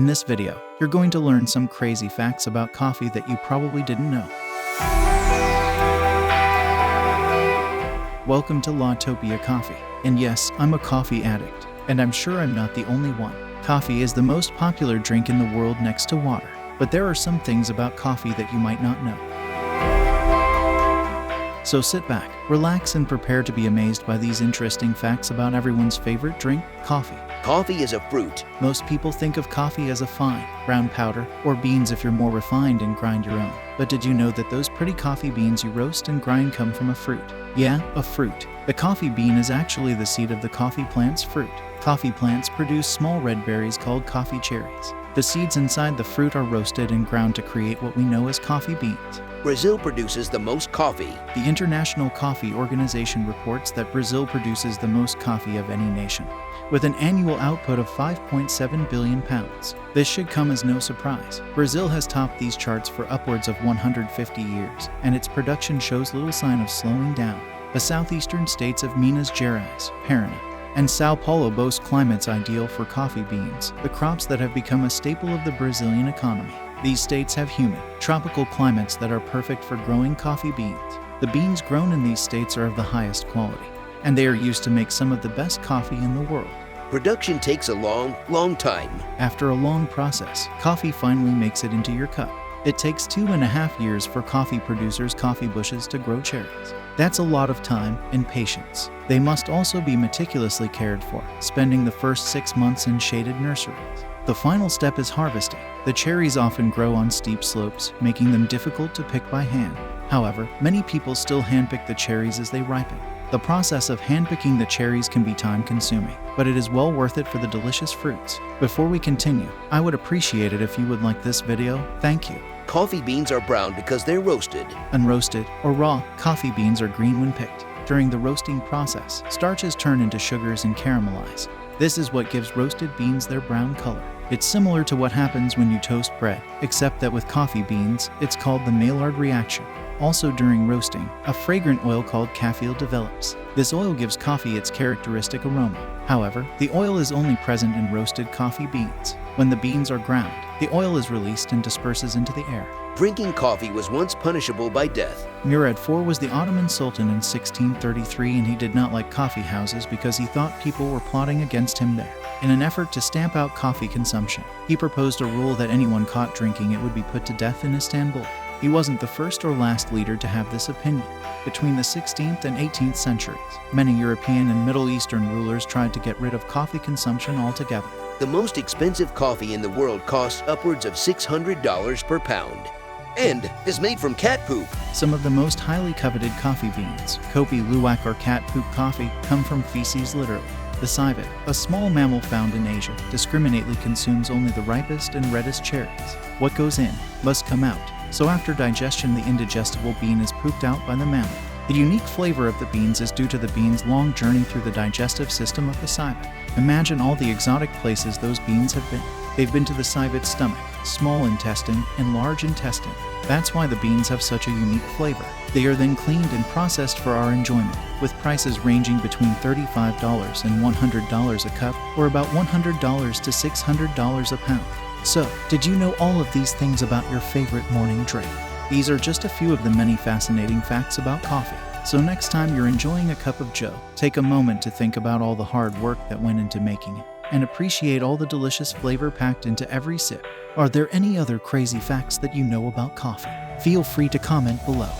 this video, you're going to learn some crazy facts about coffee that you probably didn't know. Welcome to Topia Coffee. And yes, I'm a coffee addict, and I'm sure I'm not the only one. Coffee is the most popular drink in the world next to water, but there are some things about coffee that you might not know. So sit back, relax, and prepare to be amazed by these interesting facts about everyone's favorite drink, coffee. Coffee is a fruit. Most people think of coffee as a fine, brown powder, or beans if you're more refined and grind your own. But did you know that those pretty coffee beans you roast and grind come from a fruit? Yeah, a fruit. The coffee bean is actually the seed of the coffee plant's fruit. Coffee plants produce small red berries called coffee cherries. The seeds inside the fruit are roasted and ground to create what we know as coffee beans. Brazil produces the most coffee. The International Coffee Organization reports that Brazil produces the most coffee of any nation, with an annual output of 5.7 billion pounds. This should come as no surprise. Brazil has topped these charts for upwards of 150 years, and its production shows little sign of slowing down. The southeastern states of Minas Gerais, Paraná, and Sao Paulo boast climates ideal for coffee beans, the crops that have become a staple of the Brazilian economy. These states have humid, tropical climates that are perfect for growing coffee beans. The beans grown in these states are of the highest quality, and they are used to make some of the best coffee in the world. Production takes a long time. After a long process, coffee finally makes it into your cup. It takes 2.5 years for coffee producers' coffee bushes to grow cherries. That's a lot of time and patience. They must also be meticulously cared for, spending the first 6 months in shaded nurseries. The final step is harvesting. The cherries often grow on steep slopes, making them difficult to pick by hand. However, many people still handpick the cherries as they ripen. The process of handpicking the cherries can be time-consuming, but it is well worth it for the delicious fruits. Before we continue, I would appreciate it if you would like this video. Thank you. Coffee beans are brown because they're roasted. Unroasted, or raw, coffee beans are green when picked. During the roasting process, starches turn into sugars and caramelize. This is what gives roasted beans their brown color. It's similar to what happens when you toast bread, except that with coffee beans, it's called the Maillard reaction. Also during roasting, a fragrant oil called caffeine develops. This oil gives coffee its characteristic aroma. However, the oil is only present in roasted coffee beans. When the beans are ground, the oil is released and disperses into the air. Drinking coffee was once punishable by death. Murad IV was the Ottoman Sultan in 1633, and he did not like coffee houses because he thought people were plotting against him there. In an effort to stamp out coffee consumption, he proposed a rule that anyone caught drinking it would be put to death in Istanbul. He wasn't the first or last leader to have this opinion. Between the 16th and 18th centuries, many European and Middle Eastern rulers tried to get rid of coffee consumption altogether. The most expensive coffee in the world costs upwards of $600 per pound and is made from cat poop. Some of the most highly coveted coffee beans, kopi luwak or cat poop coffee, come from feces literally. The civet, a small mammal found in Asia, discriminately consumes only the ripest and reddest cherries. What goes in must come out. So after digestion, the indigestible bean is pooped out by the mammal. The unique flavor of the beans is due to the bean's long journey through the digestive system of the civet. Imagine all the exotic places those beans have been. They've been to the civet's stomach, small intestine, and large intestine. That's why the beans have such a unique flavor. They are then cleaned and processed for our enjoyment, with prices ranging between $35 and $100 a cup, or about $100 to $600 a pound. So, did you know all of these things about your favorite morning drink? These are just a few of the many fascinating facts about coffee. So next time you're enjoying a cup of joe, take a moment to think about all the hard work that went into making it, and appreciate all the delicious flavor packed into every sip. Are there any other crazy facts that you know about coffee? Feel free to comment below.